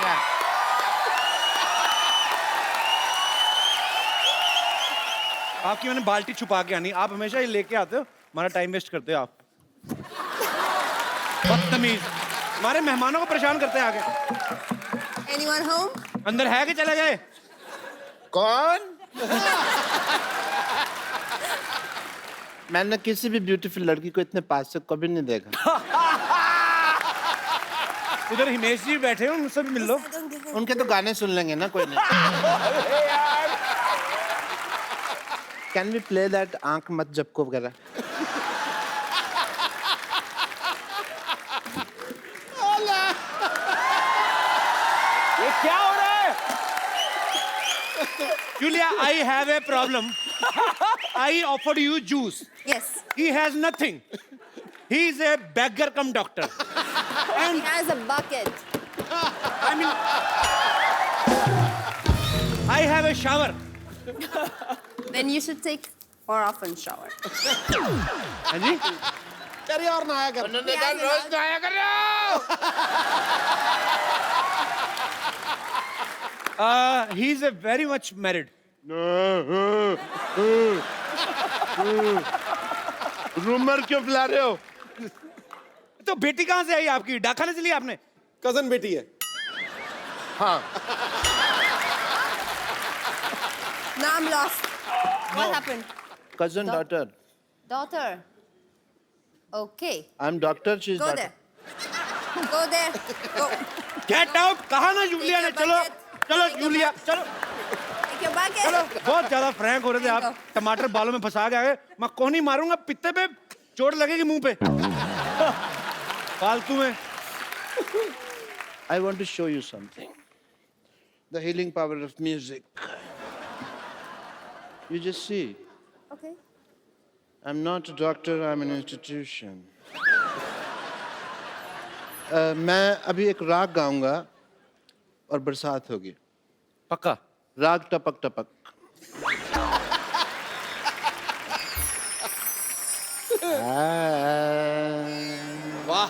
गया। आपकी मैंने बाल्टी छुपा के आनी, आप हमेशा ये लेके आते हो, हमारा टाइम वेस्ट करते हो आप। बदतमीज, हमारे मेहमानों को परेशान करते हैं आगे। Anyone home? अंदर है कि चले गए? कौन? मैंने किसी भी ब्यूटीफुल लड़की को इतने पास से कभी नहीं देखा। उधर हिमेश जी बैठे हैं, उनसे भी मिल लो। I don't give in. उनके तो गाने सुन लेंगे ना, कोई नहीं। कैन वी प्ले दैट आंख मत झपको वगैरह? ये क्या हो रहा है? Julia, I have a problem. I offered you juice. Yes. He has nothing. He is a beggar cum doctor. He has a bucket. I mean, I have a shower. Then you should take more often shower. हाँ जी? तेरी और नहाया कर। उन्होंने कहा रोज नहाया कर। He is a very much married. Rumour क्यों फैला रहे हो? तो बेटी कहाँ से आई आपकी? डाका नहीं चली आपने? कजन बेटी है। हाँ। Now I'm lost. What happened? Cousin daughter. Daughter. Okay. I'm doctor. She's Go daughter. there. Go there. Go. Get out! कहा ना जूलिया ने? Take your चलो, bucket. चलो Take your जूलिया, चलो, Take your bucket. चलो। बहुत ज्यादा फ्रैंक हो रहे थे आप। Go. टमाटर बालों में फंसा के आ गए। मैं कोहनी मारूंगा पित्ते पे, चोट लगेगी मुंह पे। फालतू में। I want to show you something. The healing power of music. You just see. Okay. I'm not a doctor. I'm an institution. मैं अभी एक राग गाऊंगा और बरसात होगी। पक्का। राग टपक टपक। वाह।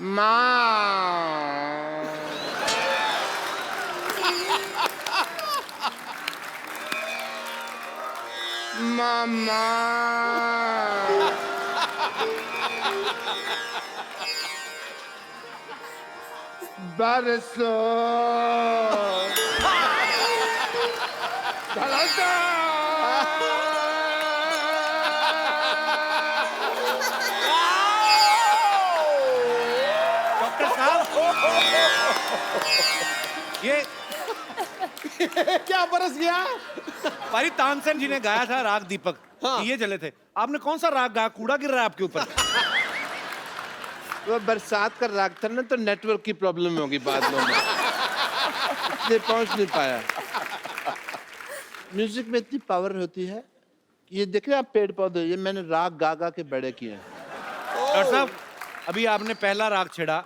माँ मामा बरसो डॉक्टर साहब, ये क्या बरस गया? पारी तानसेन जी ने गाया था राग दीपक। हाँ। ये चले थे। आपने कौन सा राग गाया? कूड़ा गिर रहा है आपके ऊपर। वो बरसात का राग था ना, तो नेटवर्क की प्रॉब्लम होगी बाद में, इसलिए पहुंच नहीं पाया। म्यूजिक में इतनी पावर होती है। ये देख रहे हैं आप पेड़ पौधे, ये मैंने राग गा गा के बड़े किए हैं। डॉक्टर साहब, अभी आपने पहला राग छेड़ा,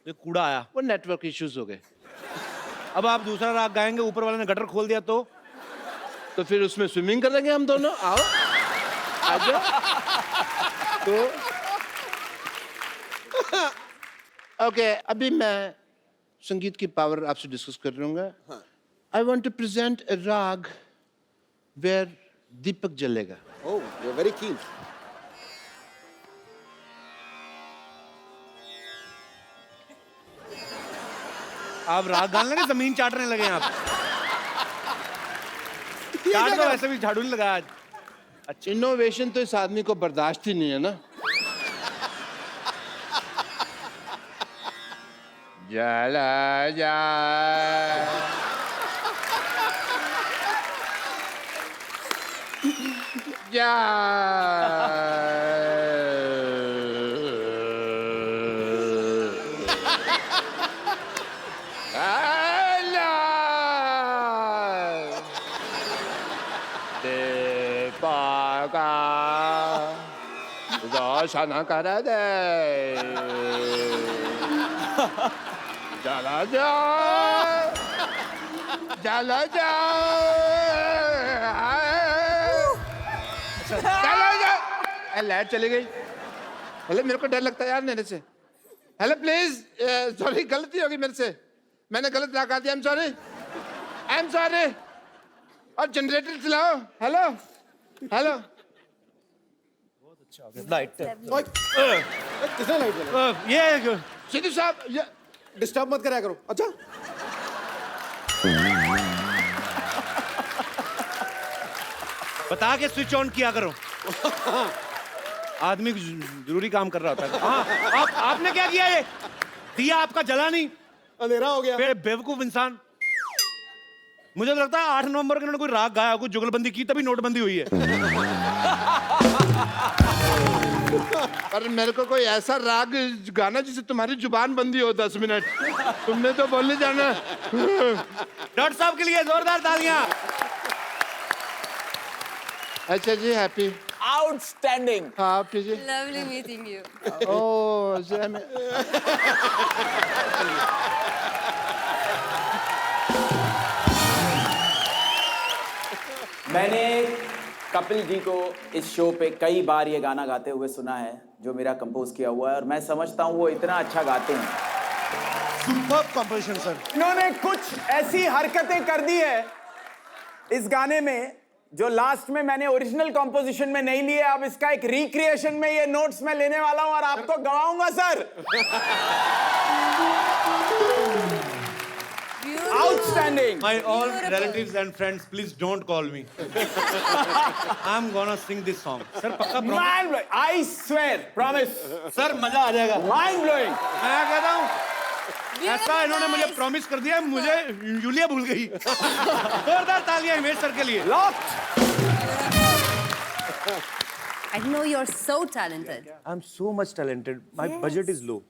ये कूड़ा आया। वो नेटवर्क इश्यूज हो गए। अब आप दूसरा राग गाएंगे, ऊपर वाले ने गटर खोल दिया तो फिर उसमें स्विमिंग करेंगे हम दोनों। आओ आजा। तो ओके, अभी मैं संगीत की पावर आपसे डिस्कस कर लूंगा। आई वॉन्ट टू प्रेजेंट ए राग वेयर दीपक जलेगा। ओह, यू आर वेरी कीन। आप राग गाने लगे, जमीन चाटने लगे आप। चाट तो वैसे भी झाड़ू नहीं लगाया आज। अच्छा, इनोवेशन तो इस आदमी को बर्दाश्त ही नहीं है ना। जला जा जा देवागा रोशन कर दे चला जा चला जा चला जा। लाइट चली गई। अरे मेरे को डर लगता है यार मेरे से। हेलो प्लीज, सॉरी गलती होगी मेरे से, मैंने गलत लगा दिया, आई एम सॉरी। और जनरेटर चलाओ। Hello hello. लाइट ओए, किसने लाइट जलाई? ये सिद्धू साहब ये डिस्टर्ब मत कराया करो। अच्छा, बता के स्विच ऑन किया करो। आदमी जरूरी काम कर रहा होता है। हाँ, आपने क्या किया? ये दिया आपका जला नहीं, अंधेरा हो गया। बेवकूफ इंसान। मुझे तो लगता है 8 नवंबर को इन्होंने कोई राग गाया, कोई जुगलबंदी की, तभी नोटबंदी हुई है। पर मेरे को कोई ऐसा राग गाना जिससे तुम्हारी जुबान बंदी हो 10 मिनट। तुमने तो बोलने जाना। डॉक्टर साहब के लिए जोरदार तालियां। अच्छा जी, हैप्पी। Outstanding. हाँ आप जी। Lovely meeting you. ओह मैंने कपिल जी को इस शो पे कई बार ये गाना गाते हुए सुना है, जो मेरा कंपोज किया हुआ है, और मैं समझता हूँ वो इतना अच्छा गाते हैं। Superb composition sir. इन्होंने कुछ ऐसी हरकतें कर दी है इस गाने में जो लास्ट में मैंने ओरिजिनल कंपोजिशन में नहीं लिए। अब इसका एक रिक्रिएशन में ये नोट्स मैं लेने वाला हूं और आपको गवाऊंगा sir. Outstanding. My all relatives and friends, please don't call me. I'm gonna sing this song. Sir, पक्का promise? Mind blowing. I swear, promise. Sir, मजा आ जाएगा। Mind blowing. मैं कहता हूँ ऐसा इन्होंने मुझे प्रॉमिस कर दिया, मुझे यूलिया भूल गई। जोरदार तालियां हिमेश सर के लिए। Locked. I know you're so talented. I'm so much talented. My budget is low.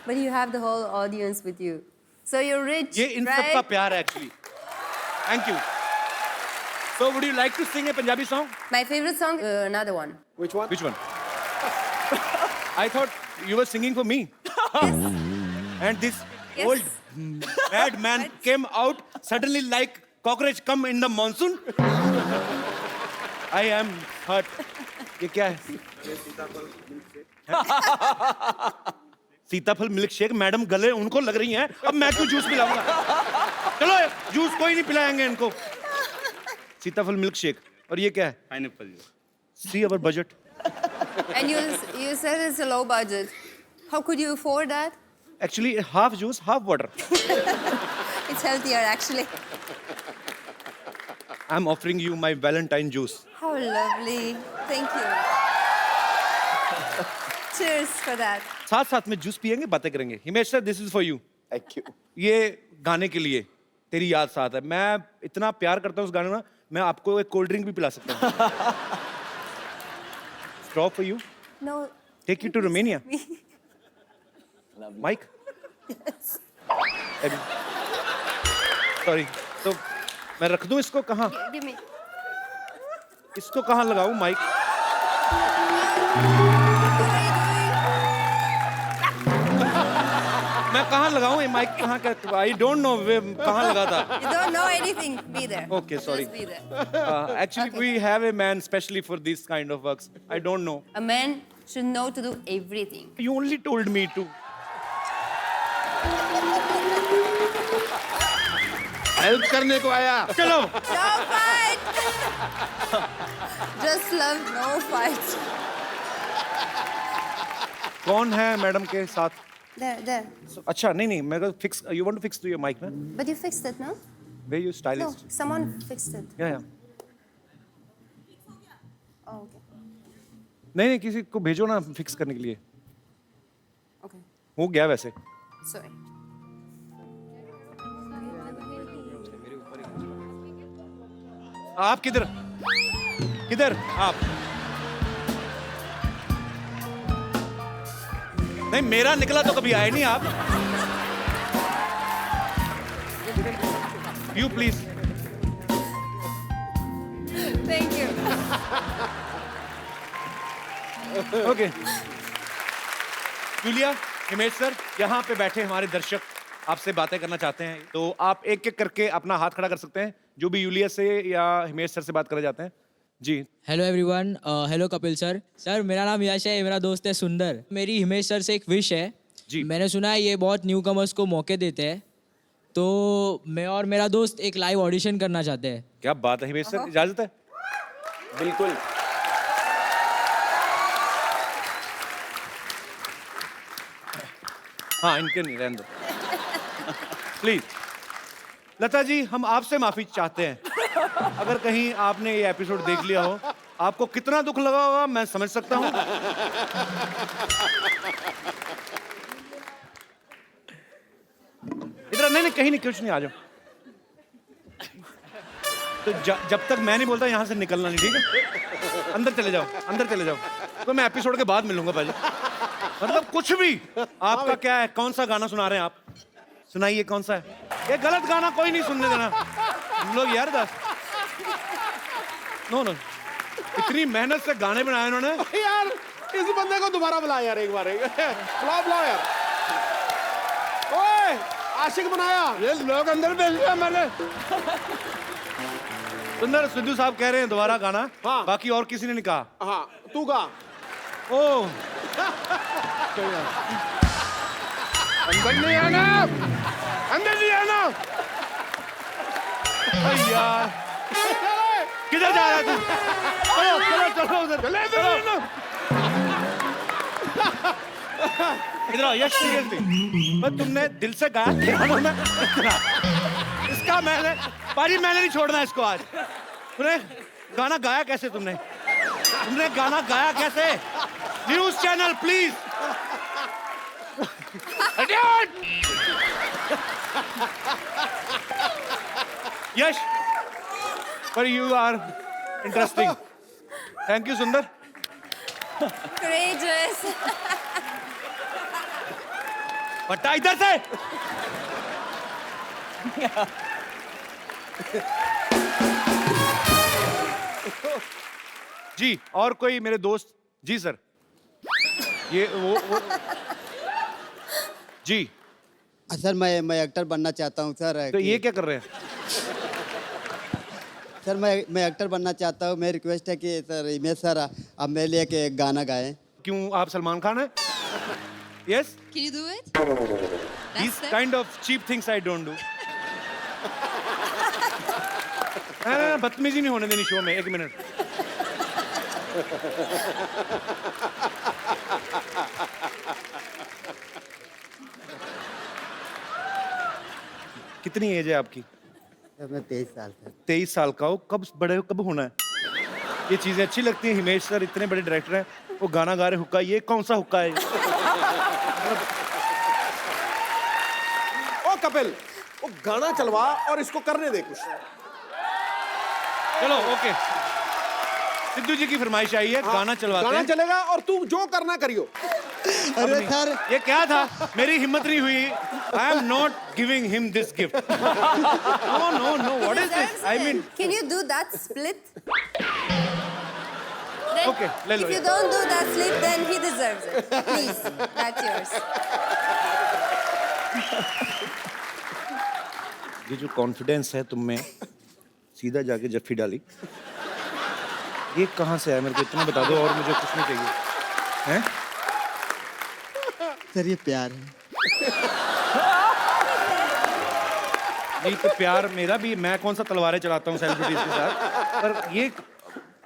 But you have the whole audience with you. So you're rich, ये इन सब का right? प्यार है actually. Thank you. So would you like to sing a Punjabi song? My favorite song, another one. Which one? Which one? I thought you were singing for me. And this Yes. old bad man came out suddenly like cockroach come in the monsoon. I am hurt. ये क्या है? सीताफल milk shake. Madam गले उनको लग रही हैं, अब मैं क्यों जूस पिलाऊंगा? चलो जूस कोई नहीं पिलाएंगे इनको। सीताफल मिल्क शेक। और ये क्या है? Pineapple juice. See our budget. And you said it's a low budget. How could you afford that? Actually, half juice, half water. It's healthier, actually. I'm offering you my Valentine juice. How lovely. Thank you. Cheers for that. साथ साथ में juice पियेंगे, बातें करेंगे। Himesh sir, this is for you. Thank you. ये गाने के लिए तेरी याद साथ है। मैं इतना प्यार करता हूँ उस गाने में, मैं आपको एक कोल्ड ड्रिंक भी पिला सकता हूँ। Straw for you. No. Take you to Romania. Mike. Sorry. तो मैं रख दूँ इसको कहाँ? Give me. इसको कहाँ लगाऊँ, माइक? मैं कहाँ लगाऊँ ये माइक? कहाँ का? I don't know कहाँ लगा था। You don't know anything. Be there. Okay, sorry. Just be there. Actually, Okay. we have a man specially for this kind of works. I don't know. A man should know to do everything. You only told me to. Help करने को आया। चलो। No fight! Just love, no fight. कौन है madam के साथ? There, there. अच्छा नहीं मैं तो fix. You want to fix to your mic ना? But you fixed it, no? Where you No, stylist? someone fixed it. Yeah. Oh, okay. नहीं किसी को भेजो ना फिक्स करने के लिए। Okay. हो गया वैसे। Sorry. आप किधर? किधर? आप? नहीं मेरा निकला तो कभी आए नहीं आप। You please. Thank you. Okay. Julia, Himesh sir, यहाँ पे बैठे हमारे दर्शक आपसे बातें करना चाहते हैं, तो आप एक एक करके अपना हाथ खड़ा कर सकते हैं, जो भी यूलिया से या हिमेश सर से बात करना चाहते हैं। जी hello everyone, hello Kapil sir. Sir मेरा नाम यश है, मेरा दोस्त है सुंदर। मेरी हिमेश सर से एक विश है जी। मैंने सुना है ये बहुत न्यू कमर्स को मौके देते हैं, तो मैं और मेरा दोस्त एक लाइव ऑडिशन करना चाहते हैं। क्या बात है हिमेश सर, इजाजत है? बिल्कुल। हाँ इनके नहीं, रहने दो प्लीज। लता जी हम आपसे माफी चाहते हैं, अगर कहीं आपने ये एपिसोड देख लिया हो, आपको कितना दुख लगा होगा मैं समझ सकता हूँ। इधर नहीं, कहीं नहीं, कुछ नहीं, आ जाओ। तो जब तक मैं नहीं बोलता यहाँ से निकलना नहीं, ठीक है? अंदर चले जाओ, अंदर चले जाओ। तो मैं एपिसोड के बाद मिलूंगा भाजी। मतलब कुछ भी आपका क्या है, कौन सा गाना सुना रहे हैं आप? सुनाइए कौन सा है? ये गलत गाना कोई नहीं सुनने देना हम लोग यार। नो नो, इतनी मेहनत से गाने बनाए उन्होंने। यार इस बंदे को दोबारा बुला यार, एक बार बुलाओ यार। ओए आशिक बनाया, ये लोग अंदर भेज दिया मैंने। सुंदर सिद्धू साहब कह रहे हैं दोबारा गाना। हाँ। बाकी और किसी ने नहीं कहा। हाँ तू गा। ओ अंदर नहीं आना, अंदर नहीं आना। अरे यार किधर जा रहा है तू? चलो चलो चलो उधर, चलो इधर आओ। यश सीरियसली बस तुमने दिल से गाया इसका मैंने नहीं छोड़ना इसको आज। तुमने गाना गाया कैसे? तुमने गाना गाया कैसे? News channel please. यश पर you are interesting. Thank you सुंदर। Courageous. बट्टा इधर से। जी और कोई मेरे दोस्त? जी सर, ये वो जी। सर मैं एक्टर बनना चाहता हूँ सर। तो ये क्या कर रहे हैं? सर मैं एक्टर बनना चाहता हूँ। मेरी रिक्वेस्ट है कि सर हिमेश सर आप मेरे लिए एक गाना गाएं। क्यों, आप सलमान खान हैं? Yes, Can you do it? these kind of cheap things I don't do. बदतमीजी नहीं होने देनी शो में। एक मिनट। कितनी एज है आपकी? सर मैं 23 साल सर। 23 साल का हो? कब बड़े हो, कब होना है? ये चीजें अच्छी लगती हैं। हिमेश सर इतने बड़े डायरेक्टर हैं, वो गाना गा रहे हुक्का। ये कौन सा हुक्का है? ओ कपिल वो गाना चलवा और इसको करने दे कुछ। चलो ओके, सिद्धू जी की फरमाइश आई है, गाना चलवाते गाना हैं। चलेगा और तू जो करना करियो। अरे सर ये क्या था? मेरी हिम्मत नहीं हुई। I am not giving him this gift. No no no, what is this? I mean Can you do that split? Then, Okay, ले लो if you ये। don't do that split, then he deserves it. Please, that's yours. ये जो confidence है तुम में, सीधा जाके जफ्फी डाली, ये कहाँ से आया? मेरे को इतना बता दो और मुझे कुछ नहीं चाहिए। हैं? सर ये प्यार है। नहीं तो प्यार मेरा भी, मैं कौन सा तलवारें चलाता हूँ सेलिब्रिटीज के साथ, पर ये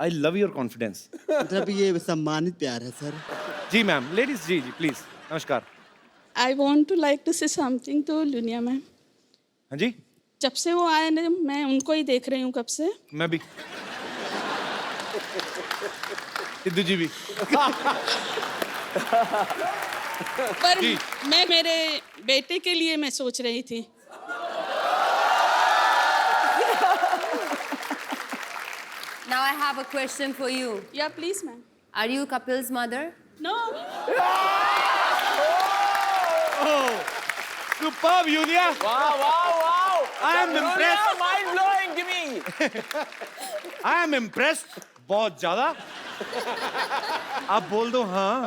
आई लव योर कॉन्फिडेंस। मतलब ये सम्मानित प्यार है सर। जी मैम, लेडीज जी प्लीज, नमस्कार। I want to like to say something to Lunia ma'am. हाँ जी, जब से वो आए ना मैं उनको ही देख रही हूँ कब से। मैं भी, सिद्धू जी भी। पर जी। मैं मेरे बेटे के लिए मैं सोच रही थी। Now I have a question for you. या please ma'am. Are you Kapil's mother? No Superb, Yulia. Wow. I am impressed. Mind blowing, give me. I am impressed. बहुत ज्यादा। आप बोल दो हाँ,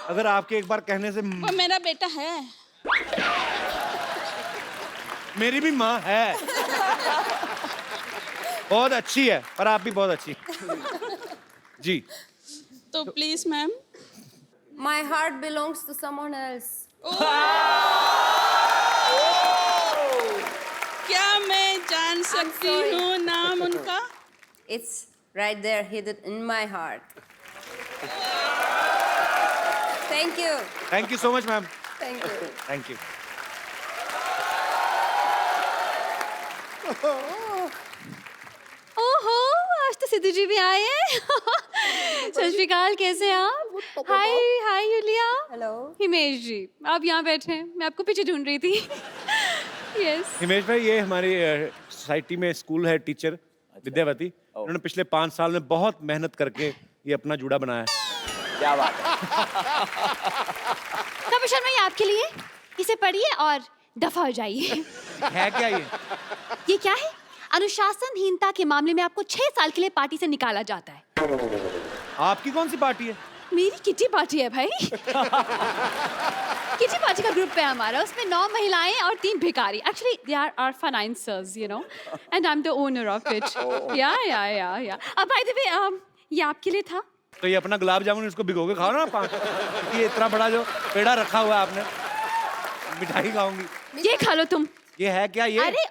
अगर आपके एक बार कहने से। वो मेरा बेटा है। मेरी भी माँ है, बहुत अच्छी है, पर आप भी बहुत अच्छी। जी तो please ma'am My heart belongs to someone else. क्या मैं जान सकती sorry. हूँ नाम उनका? It's right there, hidden in my heart. Thank you. Thank you so much ma'am Thank you. Thank you ओहो आज तो सिद्धू जी भी आए हैं सत श्री अकाल, कैसे हैं आप? हाय हाय यूलिया। Hello. हिमेश जी आप यहाँ बैठे हैं, मैं आपको पीछे ढूंढ रही थी। यस हिमेश भाई, ये हमारी सोसाइटी में स्कूल है, टीचर विद्यावती। उन्होंने पिछले 5 साल में बहुत मेहनत करके ये अपना जूड़ा बनाया है। क्या बात है। कपिल शर्मा ये आपके लिए, इसे पढ़िए और दफा हो जाइए। है क्या ये? ये क्या है? अनुशासनहीनता के मामले में आपको 6 साल के लिए पार्टी से निकाला जाता है। आपकी कौन सी पार्टी है? मेरी किटी पार्टी है भाई। किटी पार्टी का ग्रुप है हमारा, उसमें 9 महिलाएं और 3 भिखारी। Actually they are our financers, you know, and I am the owner of it. या अब बाय द वे ये आपके लिए था। तो ये अपना गुलाब जामुन इसको भिगो के खाओ ना 5। ये इतना बड़ा जो पेड़ा रखा हुआ है आपने, मिठाई खाऊंगी। ये खा लो तुम। ये है क्या ये? अरे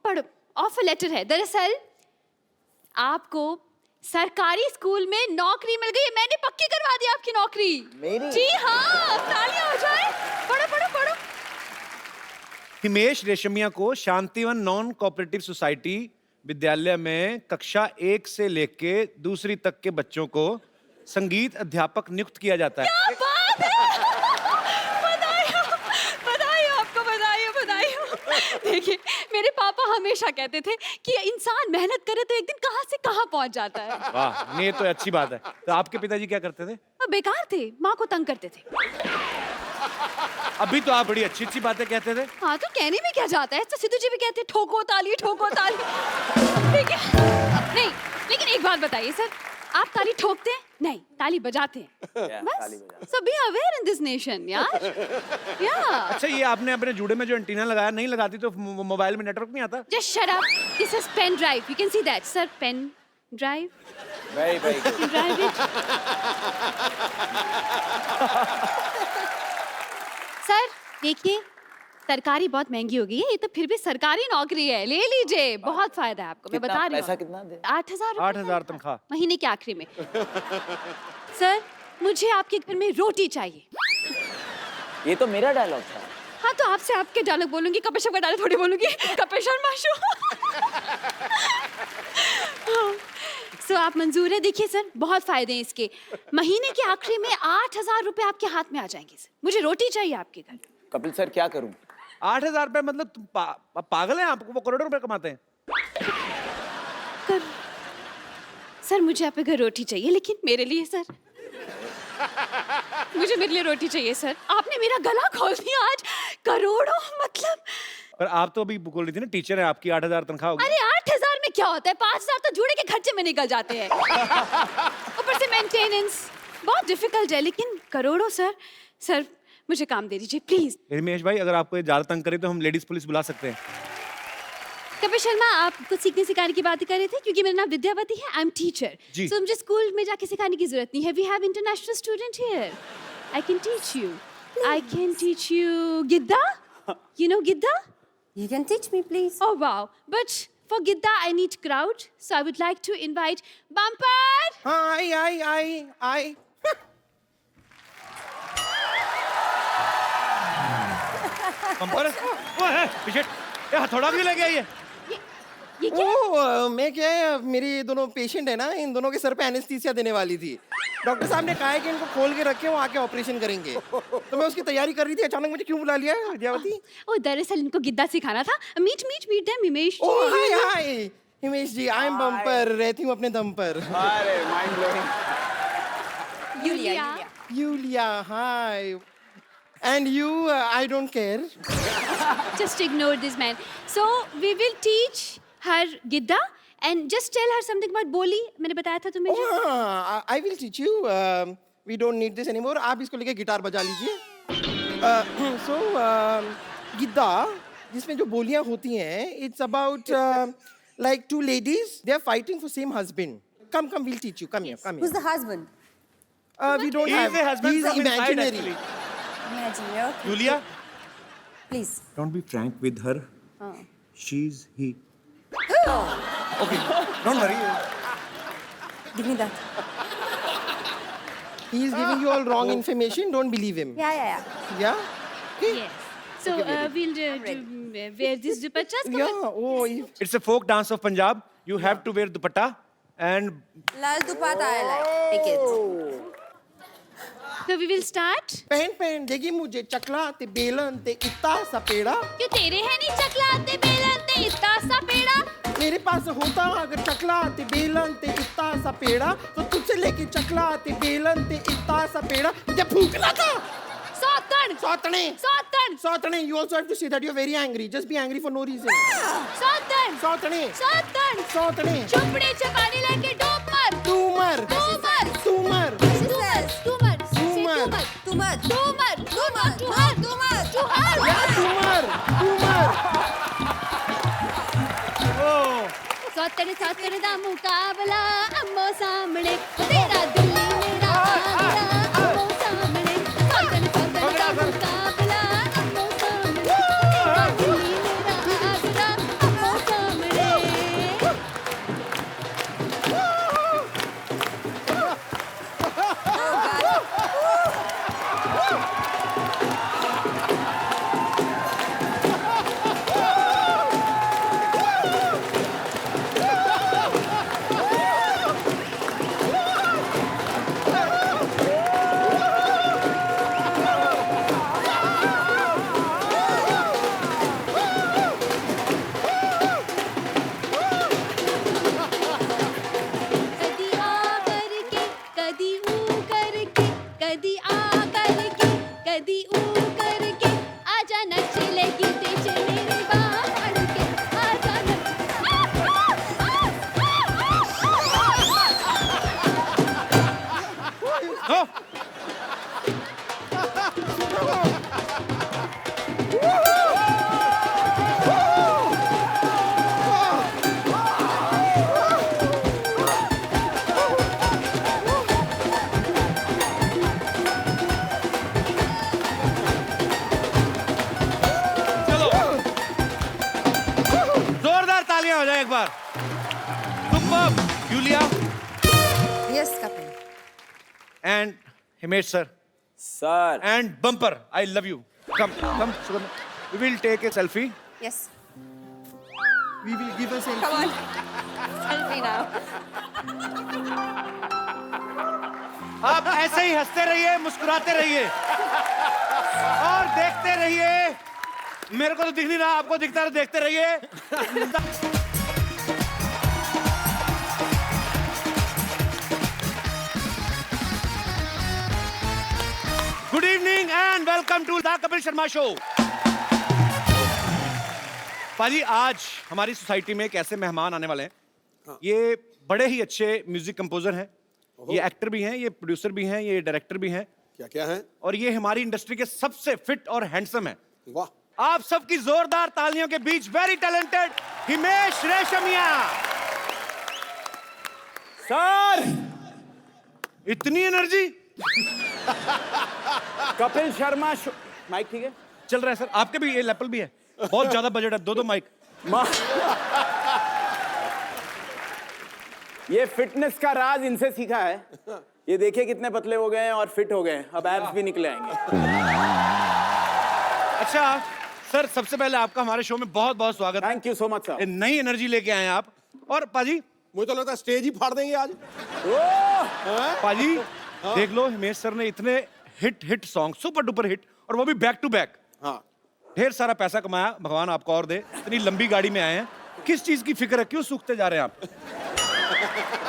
पढ़ो, ऑफर लेटर है। दरअसल आपको सरकारी स्कूल में नौकरी मिल गई है। मैंने पक्की करवा दी आपकी नौकरी। मेरी? जी हाँ, तालियां हो जाए। पढ़ो पढ़ो पढ़ो। हिमेश रेशमिया को शांतिवन नॉन कोऑपरेटिव सोसाइटी विद्यालय में कक्षा 1 से लेके 2री तक के बच्चों को संगीत अध्यापक नियुक्त किया जाता है। क्या बात है! बधाई हो आपको, बधाई हो। देखिए मेरे पापा हमेशा कहते थे कि इंसान मेहनत करे तो एक दिन कहाँ से कहाँ पहुंच जाता है। वाह, ये तो अच्छी बात है। तो आपके पिताजी क्या करते थे? वो बेकार थे, माँ को तंग करते थे। अभी तो आप बड़ी अच्छी बातें कहते थे। हाँ तो कहने में क्या जाता है, तो सिद्धू जी भी कहते ठोको ताली ठोको ताली। ठीक है नहीं, लेकिन एक बात बताइए सर, आप ताली ठोकते हैं? नहीं, ताली बजाते हैं। बस so be aware in this nation यार। या अच्छा, ये आपने अपने जूड़े में जो एंटीना लगाया, नहीं लगाती तो मोबाइल में नेटवर्क नहीं आता? Just shut up, this is pen drive, you can see that sir, pen drive. Very very good. Drive it. Sir देखिए, सरकारी बहुत महंगी हो गई है, ये तो फिर भी सरकारी नौकरी है, ले लीजिए, बहुत फायदा है आपको। मैं बता रही हूँ। पैसा कितना दे? 8,000। 8,000 तनख्वाह महीने के आखिरी में। सर मुझे आपके घर में रोटी चाहिए। ये तो मेरा डायलॉग था। हाँ तो आपसे आपके डायलॉग बोलूंगी, कपिल शर्मा का डायलॉग थोड़ी बोलूंगी। कपिल शर्मा शो। सो आप मंजूर है? देखिए सर, बहुत फायदे हैं इसके। महीने के आखिरी में 8,000 रुपए आपके हाथ में आ जाएंगे सर। मुझे रोटी चाहिए आपके घर। कपिल सर क्या करूं? 8,000 रुपए मतलब तुम पागल हैं? आपको वो करोड़ों रुपए कमाते हैं। सर मुझे आपके घर रोटी चाहिए, लेकिन मेरे लिए सर। मुझे मेरे लिए रोटी चाहिए सर। आपने मेरा गला खोल दिया आज। करोड़ों मतलब। पर आप तो अभी बोल रही थी ना, टीचर है आपकी, 8,000 तनख्वाह होगी। अरे 8,000 में क्या होता है, 5,000 तो जूड़े के खर्चे में निकल जाते हैं। ऊपर से मेंटेनेंस बहुत डिफिकल्ट है, लेकिन करोड़ों सर। सर मुझे काम दे दीजिए प्लीज। हिमेश भाई, अगर आपको ये ज्यादा तंग करे तो हम लेडीज पुलिस बुला सकते हैं। कपिल शर्मा, आप कुछ सीखने सिखाने की बात कर रहे थे, क्योंकि मेरा नाम विद्यावती है, आई एम टीचर। जी। सो मुझे स्कूल में जाके सिखाने की जरूरत नहीं है। We have international student here. I can teach you. I can teach you Giddha. You know Giddha? You can teach me, please. Oh wow. But for Gidda I need crowd. So I would like to invite Bumper. आई पंपर वो है पीछे, ये हथौड़ा भी लग गया ये। ये क्या? ओ मैं क्या है, मेरी दोनों पेशेंट है ना, इन दोनों के सर पे एनेस्थीसिया देने वाली थी। डॉक्टर साहब ने कहा है कि इनको खोल के रखे, वो आके ऑपरेशन करेंगे। तो मैं उसकी तैयारी कर रही थी, अचानक मुझे क्यों बुला लिया विद्यावती? ओ दरअसल इनको गिद्दा सिखाना था। Meet them Himesh ji. Oh hi Himesh ji, I am bumper, रहती हूँ अपने दम पर। अरे mind blowing. Yulia. Yulia, hi. And you, I don't care. Just ignore this man. So we will teach her Gidda and just tell her something about Boli. मैंने बताया था तुम्हें जो। Oh, I will teach you. We don't need this anymore. आप इसको लेके guitar बजा लीजिए। So गिद्दा, जिसमें जो बोलियां होती हैं, it's about like two ladies. They are fighting for same husband. Come, we'll teach you. Come here. Who's the husband? We don't He have. is a husband He's from inside, imaginary. actually. Imaginary. Okay. Julia, Please. don't be frank with her. Oh. She's he. Okay, don't worry. Give me that. He's giving you all wrong information. Don't believe him. Yeah. Yeah? Yes. So we'll wear these dupattas. Come Yeah. on. Oh, It's a folk dance of Punjab. You have to wear dupatta and Lal dupatta I like. Take it. So we will start. पहन देगी मुझे चकला ते बेलन ते इत्ता सा पेड़ा क्यों तेरे है नहीं चकला ते बेलन ते इतना सा पेड़ा? मेरे पास होता अगर चकला ते बेलन ते इत्ता सा पेड़ा तो तुझसे लेके चकला ते बेलन ते इत्ता सा पेड़ा मुझे फूकना था सौतन. सौतने सौतन. सौतने you also have to say that you're very angry just be angry for no reason सौतन. सौतने सौतन. सौतने चुपड़े चपाने लगे डूब मर. तूमर तूमर. तूमर She says. तूमर. तूमर Tumar. तूमर. तूमर. तुहार. Tumar. तुहार. तूमर तूमर सौतन सौतन दा मुकाबला अम्मो सामने तेरा दिल मेरा आगरा अम्मो सामने सौतन सौतन दा मुकाबला अम्मो सामने तेरा दिल मेरा आगरा अम्मो सामने. कदी आ करके कदी ऊ करके कदी आ करके कदी ऊ करके आजा नच लेगी तेज मेरी बाह फड़ के आजा नच. no. चलो जोरदार तालियां हो जाए एक बार. Superb, Julia Yes, Kapil. and Himesh sir sir and Bumper. I love you. Come, Sugandha. We will take a selfie. Yes. we will give us Come on. Selfie now. आप ऐसे ही हंसते रहिए, मुस्कुराते रहिए और देखते रहिए. मेरे को तो दिख नहीं रहा, आपको दिखता है तो देखते रहिए. Good evening and welcome to the Kapil Sharma show. पाजी, आज हमारी सोसाइटी में एक ऐसे मेहमान आने वाले हैं. ये बड़े ही अच्छे म्यूजिक कंपोजर हैं. ये एक्टर भी हैं, ये प्रोड्यूसर भी हैं, ये डायरेक्टर भी हैं क्या क्या है? और ये हमारी इंडस्ट्री के सबसे फिट और हैंडसम हैं. वाह, आप सबकी जोरदार तालियों के बीच very talented Himesh Reshammiya. Sir इतनी energy. Kapil Sharma show. Mike ठीक है? चल रहा है सर. आपके भी ये लेवल भी है. बहुत ज्यादा बजट है. दो माइक. ये फिटनेस का राज इनसे सीखा है. ये देखिए कितने पतले हो गए हैं और फिट हो गए हैं. अब एब्स भी निकले आएंगे. अच्छा सर, सबसे पहले आपका हमारे शो में बहुत बहुत स्वागत है. Thank you so much sir. नई एनर्जी लेके आए हैं आप. और पाजी, मुझे तो लगता है स्टेज ही फाड़ देंगे आज. पाजी देख लो, हिमेश सर ने इतने hit song, super duper hit, और वो भी बैक टू बैक. हाँ, ढेर सारा पैसा कमाया. भगवान आपको और दे. इतनी लंबी गाड़ी में आए हैं. किस चीज की फिक्र है? क्यों सूखते जा रहे हैं आप?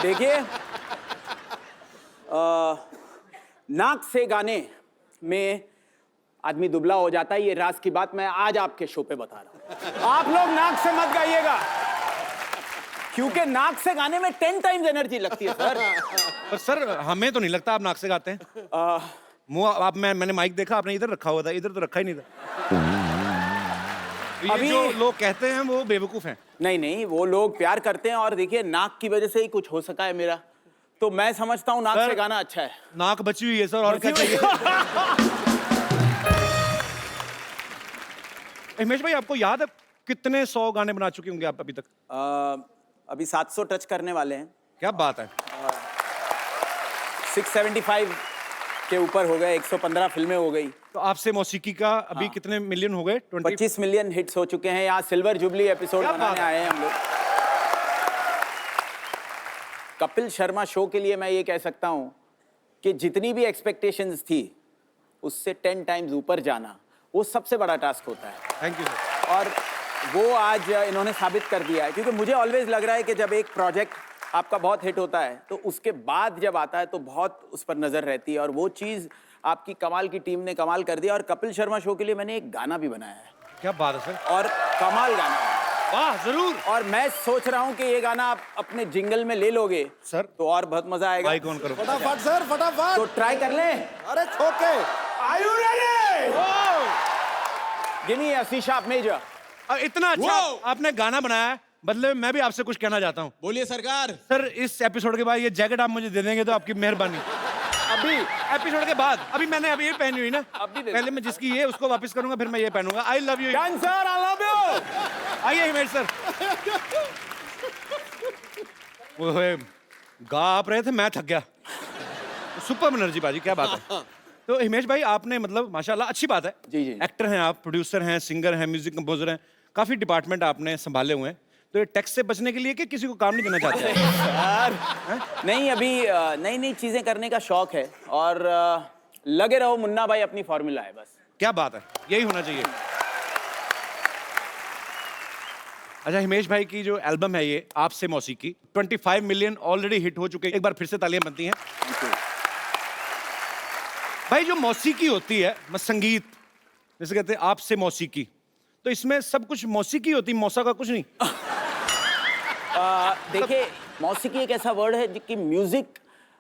देखिए, नाक से गाने में आदमी दुबला हो जाता है. ये राज की बात मैं आज आपके शो पे बता रहा हूं. आप लोग नाक से मत गाइएगा, क्योंकि नाक से गाने में 10 टाइम्स एनर्जी लगती है सर. पर सर, हमें तो नहीं लगता आप नाक से गाते हैं. मुंह आप, मैंने माइक देखा, आपने इधर रखा हुआ था. इधर तो रखा ही नहीं था. ये अभी- जो लोग कहते हैं वो बेवकूफ हैं. नहीं, वो लोग प्यार करते हैं. और देखिए, नाक की वजह से ही कुछ हो सका है मेरा. तो मैं समझता हूँ नाक सर, से गाना अच्छा है। नाक बची हुई है सर, और क्या बची हुई चाहिए? हिमेश भाई, आपको याद है कितने 100 गाने बना चुके होंगे आप अभी तक? अभी 700 टच करने वाले हैं। क्या बात है। 675 के ऊपर हो गए, 115 फिल्में हो गई। तो आपसे मौसीकी का अभी कितने मिलियन हो गए? 25 मिलियन हिट्स हो चुके हैं। यहाँ सिल्वर जुबली एपिसोड क्या बनाने बात है। आए हैं हम लोग। कपिल शर्मा शो के लिए मैं ये कह सकता हूँ कि जितनी भी एक्सपेक्टेशंस थी उससे 10 टाइम्स ऊपर जाना वो सबसे बड़ा टास्क होता है। Thank you sir. और वो आज इन्होंने साबित कर दिया है, क्योंकि मुझे ऑलवेज लग रहा है कि जब एक प्रोजेक्ट आपका बहुत हिट होता है तो उसके बाद जब आता है तो बहुत उस पर नजर रहती है, और वो चीज आपकी कमाल की टीम ने कमाल कर दिया। और कपिल शर्मा शो के लिए मैंने एक गाना भी बनाया है, क्या बात है सर। और कमाल गाना है। वाह, जरूर। और मैं सोच रहा हूँ कि ये गाना आप अपने जिंगल में ले लोगे सर, तो और बहुत मजा आएगा। माइक ऑन करो। फटाफट सर, फटाफट। तो ट्राई कर लें। अरे ठोके। Are you ready? Give me a C sharp major. इतना अच्छा आपने गाना बनाया है, बदले में मैं भी आपसे कुछ कहना चाहता हूँ। बोलिए सरकार। सर, इस एपिसोड के बाद ये जैकेट आप मुझे दे देंगे तो आपकी मेहरबानी। अभी एपिसोड के बाद, अभी मैंने अभी ये पहनी हुई ना, अभी दे पहले मैं जिसकी ये उसको वापस करूंगा, फिर मैं ये पहनूंगा। I love you. Done sir, I love you. आइए हिमेश सर। ओए, गा आप रहे थे, मैं थक गया। सुपर एनर्जी बाजी, क्या बात है। तो हिमेश भाई, आपने मतलब माशाल्लाह अच्छी बात है। जी, जी। एक्टर हैं आप, प्रोड्यूसर हैं, सिंगर हैं, म्यूजिक कंपोजर हैं, काफी डिपार्टमेंट आपने संभाले हुए हैं। तो ये टैक्स से बचने के लिए कि किसी को काम नहीं देना चाहते हैं? यार नहीं, अभी नई नई चीजें करने का शौक है, और लगे रहो मुन्ना भाई, अपनी फॉर्मूला है बस। क्या बात है, यही होना चाहिए। अच्छा, हिमेश भाई की जो एल्बम है ये आपसे मौसीकी, 25 मिलियन ऑलरेडी हिट हो चुके हैं। एक बार फिर से तालियां बनती हैं। भाई, जो मौसीकी होती है, संगीत, जैसे कहते हैं आपसे मौसीकी, तो इसमें सब कुछ मौसीकी होती, मौसा का कुछ नहीं। देखिए, मौसीकी एक ऐसा वर्ड है कि म्यूजिक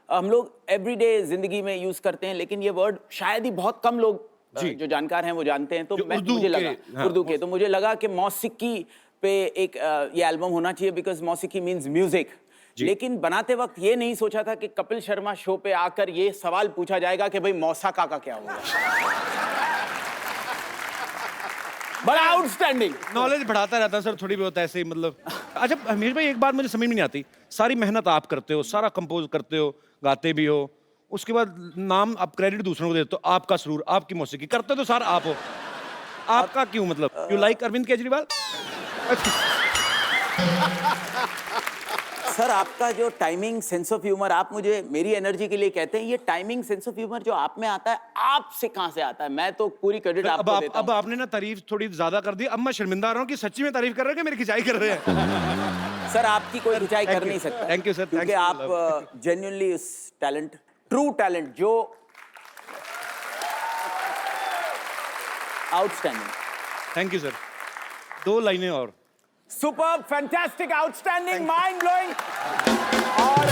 हम लोग एवरीडे जिंदगी में यूज करते हैं, लेकिन ये वर्ड शायद ही बहुत कम लोग जो जानकार हैं वो जानते हैं। तो मुझे लगा उर्दू के, तो मुझे लगा कि मौसीकी पे एक ये एल्बम होना चाहिए, बिकॉज मौसीकी मीन्स म्यूजिक। लेकिन बनाते वक्त ये नहीं सोचा था कि कपिल शर्मा शो पे आकर ये सवाल पूछा जाएगा कि भाई मौसा का क्या होगा। बड़ा आउटस्टैंडिंग। नॉलेज बढ़ाता रहता है सर, थोड़ी बहुत ऐसे ही मतलब। अच्छा हमीर भाई, एक बात मुझे समझ में नहीं आती, सारी मेहनत आप करते हो, सारा कंपोज करते हो, गाते भी हो, उसके बाद नाम आप क्रेडिट दूसरों को देते हो, आपका सुरूर, आपकी मौसीकी करते तो सारा आप हो, आपका क्यों? मतलब you like Arvind Kejriwal? Sir, आपका जो टाइमिंग सेंस ऑफ ह्यूमर, आप मुझे मेरी एनर्जी के लिए कहते हैं, ये टाइमिंग सेंस ऑफ ह्यूमर जो आप में आता है, आपसे कहां से आता है? मैं तो पूरी क्रेडिट आपको देता हूं। अब आपने ना तारीफ थोड़ी ज्यादा कर दी, अब मैं शर्मिंदा आ रहा हूं कि सच्ची में तारीफ कर रहे हैं कि मेरी खिंचाई कर रहे हैं। सर, आपकी कोई खिंचाई कर नहीं सकता। थैंक यू सर, क्योंकि आप जेन्युइनली उस टैलेंट, ट्रू टैलेंट, जो आउटस्टैंडिंग। Thank you sir. 2 लाइनें और। Super, fantastic, outstanding, mind blowing, और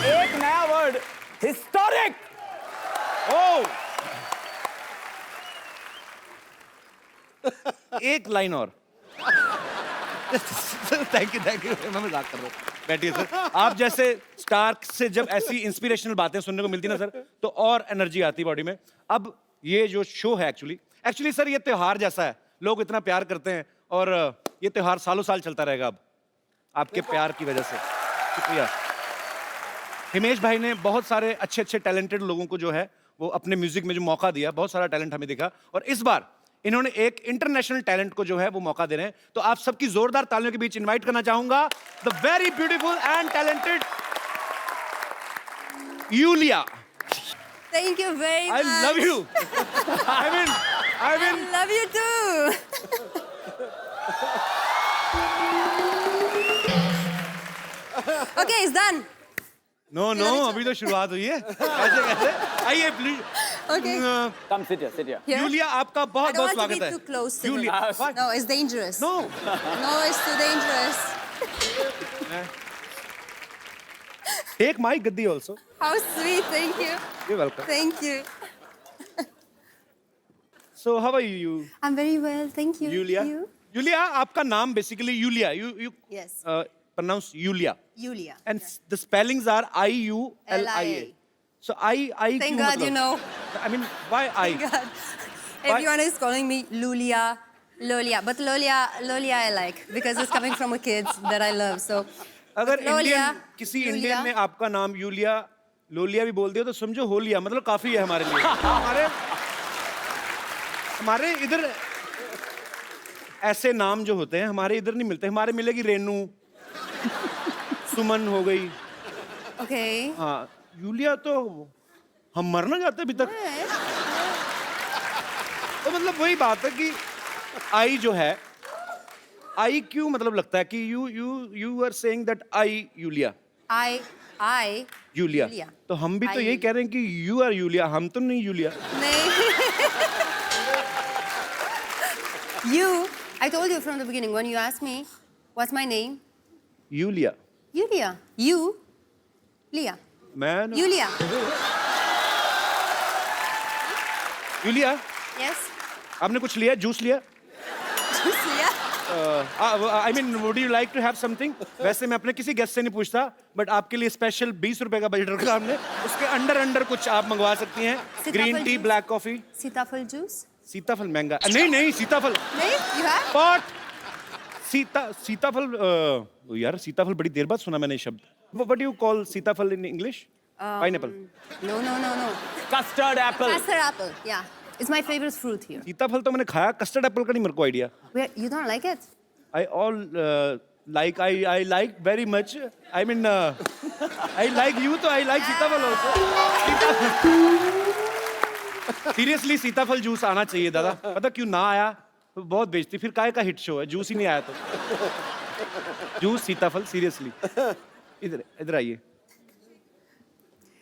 एक नया वर्ड, हिस्टोरिक। ओ, एक लाइन और। थैंक यू, मैं मजाक कर रहा हूँ। बैठिए सर। आप जैसे स्टार से जब ऐसी इंस्पिरेशनल बातें सुनने को मिलती ना सर, तो और एनर्जी आती बॉडी में। अब ये जो शो है एक्चुअली सर, ये त्योहार जैसा है, लोग इतना प्यार करते हैं, और ये त्योहार सालों साल चलता रहेगा अब आपके प्यार की वजह से। शुक्रिया। हिमेश भाई ने बहुत सारे अच्छे टैलेंटेड लोगों को जो है वो अपने म्यूजिक में जो मौका दिया, बहुत सारा टैलेंट हमें दिखा, और इस बार इन्होंने एक इंटरनेशनल टैलेंट को जो है वो मौका दे रहे हैं। तो आप सबकी जोरदार तालियों के बीच इनवाइट करना चाहूंगा the very beautiful and talented Yulia. Thank you very much. I love you. I mean, love you too. Okay, it's done. No, अभी तो शुरुआत हुई है। कैसे? आइए please. Okay. Come sit here, sit here. Here? Yulia, आपका I बहुत don't बहुत want to be स्वागत है। too close to Yulia, him. why? No, it's dangerous. No. No, it's too dangerous. Take my gaddi also. How sweet. Thank you. You're welcome. Thank you. So how are you? I'm very well. Thank you. Yulia? You? Yulia, आपका नाम basically Yulia, you Yes. pronounce Yulia. Yulia. And the spellings are I-U-L-I-A. So I Thank क्यों God you मतलब? know. I mean, why I? Thank God. Everyone is calling me Lulia, Lolia. But Lolia I like because it's coming from a kid that I love. So अगर Lolia, Indian किसी Lulia. Indian ने आपका नाम Yulia लोलिया भी बोल दिया तो समझो हो लिया, मतलब काफी है हमारे लिए। हमारे इधर ऐसे नाम जो होते हैं हमारे इधर नहीं मिलते। हमारे मिलेगी रेनू, सुमन हो गई। Okay. हाँ, यूलिया तो हम मरना चाहते अभी तक। तो मतलब वही बात है कि आई जो है, आई क्यों मतलब लगता है कि you are saying that I Yulia I Yulia, Yulia. तो हम भी तो I यही कह रहे हैं कि यू आर यूलिया, हम तो नहीं यूलिया। नहीं। You, I told you from the beginning when you asked me what's my name, Yulia Yulia. You, Leah. मैं Yulia. Yulia, Yes. आपने कुछ लिया, जूस लिया? Just Leah. I mean would you like to have something? वैसे मैं अपने किसी guest से नहीं पूछता, बट आपके लिए स्पेशल 20 रुपए का बजट रखा हमने। उसके अंडर कुछ आप मंगवा सकती हैं। सीताफल green tea, juice. Black coffee. Sitafal juice. सीताफल महंगा नहीं सीताफल नहीं, you have? पॉट सीताफल यार सीताफल बड़ी देर बाद सुना मैंने ये शब्द। व्हाट यू कॉल सीताफल in English? Pineapple. No. Custard Apple. Custard apple. Yeah. It's my favorite fruit here. सीताफल तो मैंने खाया, कस्टर्ड एप्पल का नहीं मेरे को idea. Where you don't like it? I like very much. I mean, I like you, तो I like सीताफल also. सीरियसली सीताफल जूस आना चाहिए दादा। पता क्यों ना आया? तो बहुत बेइज्जती। फिर काहे का हिट शो है, जूस ही नहीं आया तो। जूस सीताफल सीरियसली। इधर आइए।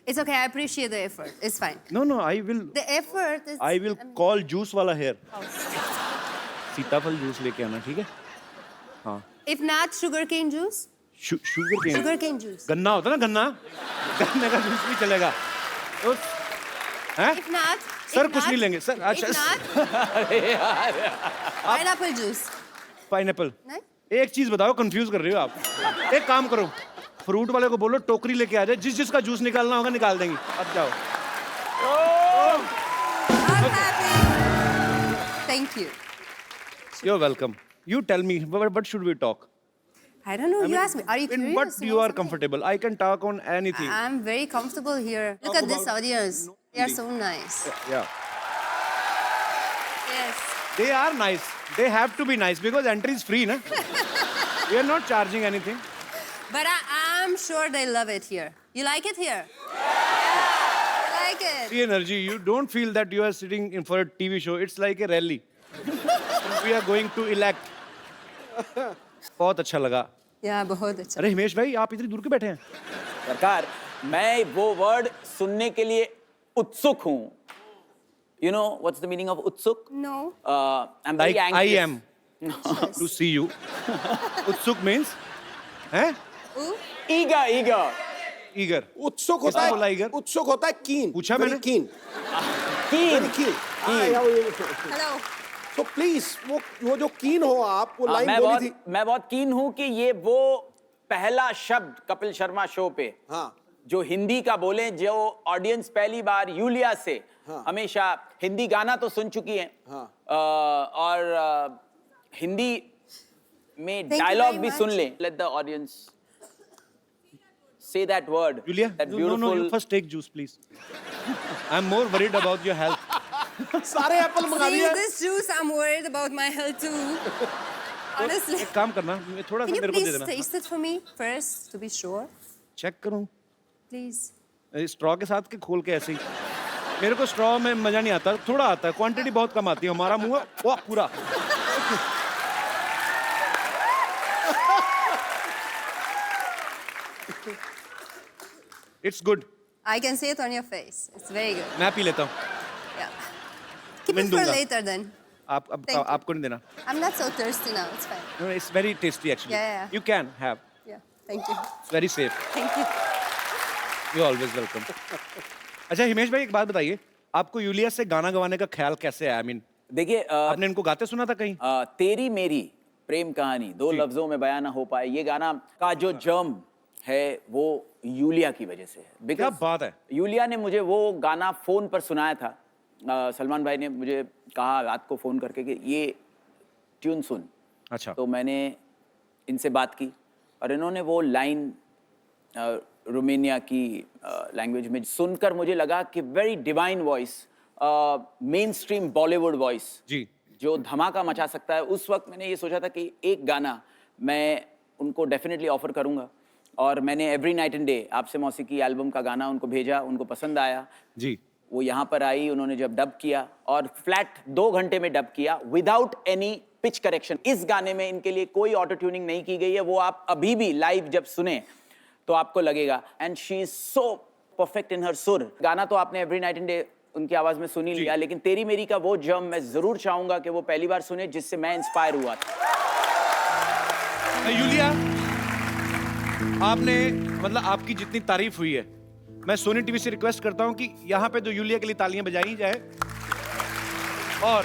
It's okay. I appreciate the effort. It's fine. No, I will The effort is. call juice वाला हेयर। सीताफल जूस लेके आना, ठीक है? हाँ। If not, sugarcane juice. Sugarcane. Sugarcane juice. गन्ना होता है ना, गन्ने का जूस भी चलेगा। तो हैं? If not. सर if कुछ not- नहीं लेंगे sir. If not, pineapple juice. पाइनएप्ल। नहीं? एक चीज बताओ, कंफ्यूज कर रही हो आप। एक काम करो, फ्रूट वाले को बोलो टोकरी लेके आ जाए, जिसका जूस निकालना होगा निकाल देंगे। अब जाओ। I'm happy. Thank you. You're welcome. You tell me, what should we talk? I don't know. You asked me. Are you In curious? what to you know are something? comfortable. I can talk on anything. I'm very comfortable here. Look at this audience. They are so nice. Yeah. Yes. They are nice. They have to be nice because entry is free, na? We are not charging anything. But I'm sure they love it here. You like it here? Yeah. I like it. The energy. You don't feel that you are sitting in for a TV show. It's like a rally. We are going to elect. बहुत अच्छा लगा। Yeah, बहुत अच्छा. अरे हिमेश भाई, आप इतनी दूर के बैठे हैं? सरकार, मैं वो वर्ड सुनने के लिए उत्सुक हूँ। You know what's the meaning of utsuk? No. I'm Like very I anxious. am to see you. Utsuk means? हैं? Ooh. Eager. Eager. उत्सुक किसने होता बोला है, eager? उत्सुक होता है कीन। पूछा Very मैंने? keen. Keen. Keen. Hello. So please, वो जो कीन हो आप, वो लाइन बोली थी। मैं बहुत कीन हूँ कि ये वो पहला शब्द कपिल शर्मा शो पे हाँ। जो हिंदी का बोले, जो ऑडियंस पहली बार यूलिया से हमेशा हिंदी गाना तो सुन चुकी है और हिंदी में Thank you डायलॉग very भी much. सुन ले। Let the audience say that word. Julia, that no, beautiful. you first take juice, please. I'm more worried about your health. सारे एप्पल मंगा Seeing दिए। this juice, I'm worried about my health too. Honestly. एक काम करना, थोड़ा सा Can you मेरे को दे please देना। taste it for me first to be sure? Check करूं? Please. स्ट्रॉ के साथ के खोल के ऐसे ही। मेरे को स्ट्रॉ में मजा नहीं आता, थोड़ा आता है, क्वांटिटी बहुत कम आती है। हमारा मुंह है, वाह पूरा। It's good. I can see it on your face. It's very good. मैं पी लेता हूँ। Yeah. Keep मैं it for दूंगा। later then. Thank you. you. आपको नहीं देना। I'm not so thirsty now. It's fine. No, it's very tasty actually. Yeah. You can have. Yeah. Thank you. It's very safe. Thank you. You're always welcome. अच्छा हिमेश भाई, एक बात बताइए, आपको Yulia से गाना गवाने का ख्याल कैसे आया? I mean, देखिए आपने इनको गाते सुना था कहीं? तेरी मेरी प्रेम कहानी दो लफ्जों में बयान ना हो पाए, ये गाना का जो जर्म है वो यूलिया की वजह से है। क्या बात है। यूलिया ने मुझे वो गाना फोन पर सुनाया था। सलमान भाई ने मुझे कहा रात को फोन करके कि ये ट्यून सुन। अच्छा। तो मैंने इनसे बात की और इन्होंने वो लाइन रोमानिया की लैंग्वेज में सुनकर मुझे लगा कि very divine voice, mainstream Bollywood voice जी, जो धमाका मचा सकता है। उस वक्त मैंने ये सोचा था कि एक गाना मैं उनको डेफिनेटली ऑफर करूंगा और मैंने एवरी नाइट एंड डे आपसे मौसीकी एल्बम का गाना उनको भेजा, उनको पसंद आया जी। वो यहाँ पर आई, उन्होंने जब डब किया और फ्लैट 2 घंटे में डब किया विदाउट एनी पिच करेक्शन। इस गाने में इनके लिए कोई ऑटो ट्यूनिंग नहीं की गई है, वो आप अभी भी लाइव जब सुने तो आपको लगेगा। And she is so perfect in हर सुर। गाना तो आपने एवरी नाइट एंड डे उनकी आवाज में सुन ही लिया, लेकिन तेरी मेरी का वो जर्म मैं जरूर चाहूंगा कि वो पहली बार सुने जिससे मैं इंस्पायर हुआ था। यूलिया, आपने मतलब आपकी जितनी तारीफ हुई है, मैं सोनी टीवी से रिक्वेस्ट करता हूं कि यहाँ पे तो यूलिया के लिए तालियां बजाई जाए और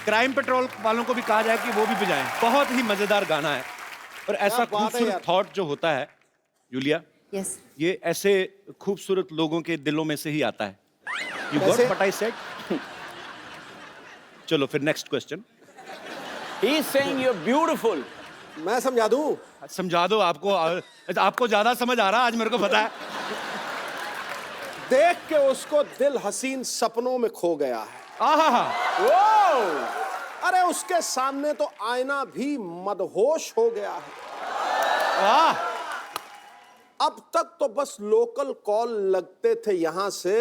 क्राइम पेट्रोल वालों को भी कहा जाए कि वो भी बजाएं। बहुत ही मजेदार गाना है और ऐसा बात है खूबसूरत यार। थॉट जो होता है यूलिया, Yes. ये ऐसे खूबसूरत लोगों के दिलों में से ही आता है। यू गॉट कैसे? What I said? चलो फिर next question. He is saying you are beautiful. मैं समझा दूं। समझा दो, आपको ज्यादा समझ आ रहा, आज मेरे को पता है। देख के उसको दिल हसीन सपनों में खो गया है। आहा, अरे उसके सामने तो आईना भी मदहोश हो गया है। वाह, अब तक तो बस लोकल कॉल लगते थे यहां से,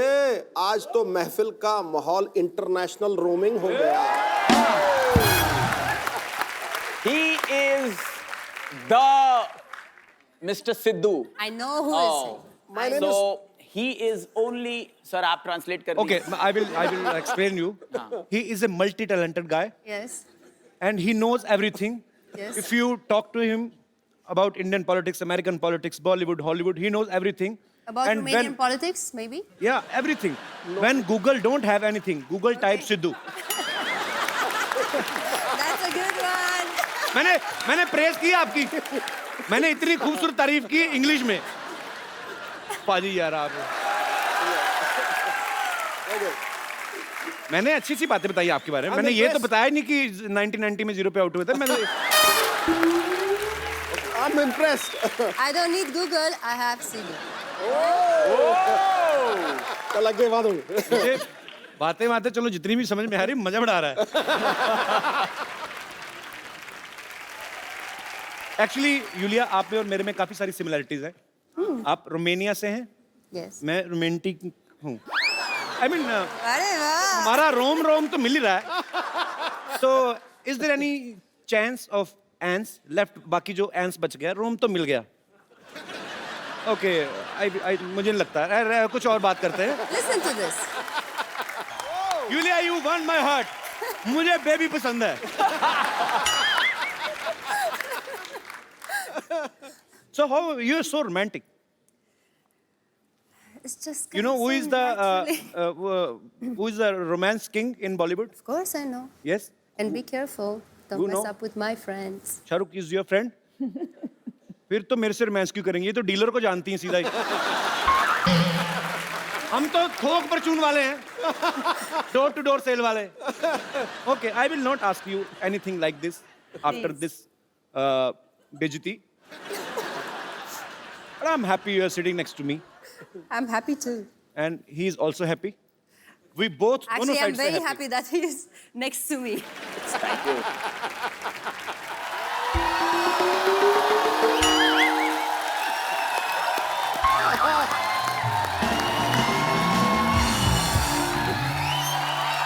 आज तो महफिल का माहौल इंटरनेशनल रोमिंग हो गया। He is the Mr. Sidhu. I know who is he. My name So he is only, sir, आप translate कर okay, दीजिए। I will explain you. He is a multi-talented guy Yes. and he knows everything. Yes. If you talk to him about Indian politics, American politics, Bollywood, Hollywood, he knows everything. About And Romanian politics, maybe? yeah, everything. When Google don't have anything, Google type Sidhu. That's a good one. मैंने press की आपकी, मैंने इतनी खूबसूरत तारीफ की English में। पाजी यार आप, मैंने अच्छी सी बातें बताई आपके बारे में। मैंने ये तो बताया नहीं कि 1990 में 0 पे आउट हुए थे। मैंने I'm impressed. I don't need Google, I have Sidhu. चल आगे बात होगी। मुझे बातें चलो जितनी भी समझ में आ रही, मजा बड़ा आ रहा है। एक्चुअली यूलिया, आप में और मेरे में काफी सारी सिमिलरिटीज हैं। आप रोमानिया से हैं, Yes. मैं रोमांटिक हूँ। आई मीन अरे वाह! हमारा रोम तो मिल ही रहा है। So is there any chance of ants left? बाकी जो ants बच गया, रोम तो मिल गया। ओके, मुझे नहीं लगता है। कुछ और बात करते हैं। Listen to this. Yulia, you won my heart. मुझे बेबी पसंद है। So how you're so romantic? It's just You know who is the naturally. who is the romance king in Bollywood? Of course I know. Yes, And be careful. Don't You mess know? up with my friends. Shahrukh is your friend. फिर तो मेरे से romance क्यों करेंगे? ये तो dealer को जानती हैं सीधा ही। हम तो थोक परचून वाले हैं, डोर टू डोर सेल वाले। Okay, I will not ask you anything like this after Please. this बेइज्जती। But I'm happy you are sitting next to me, I'm happy too. and he is also happy. We both दोनों Actually, I'm sides से very happy that he is next to me. Thank you.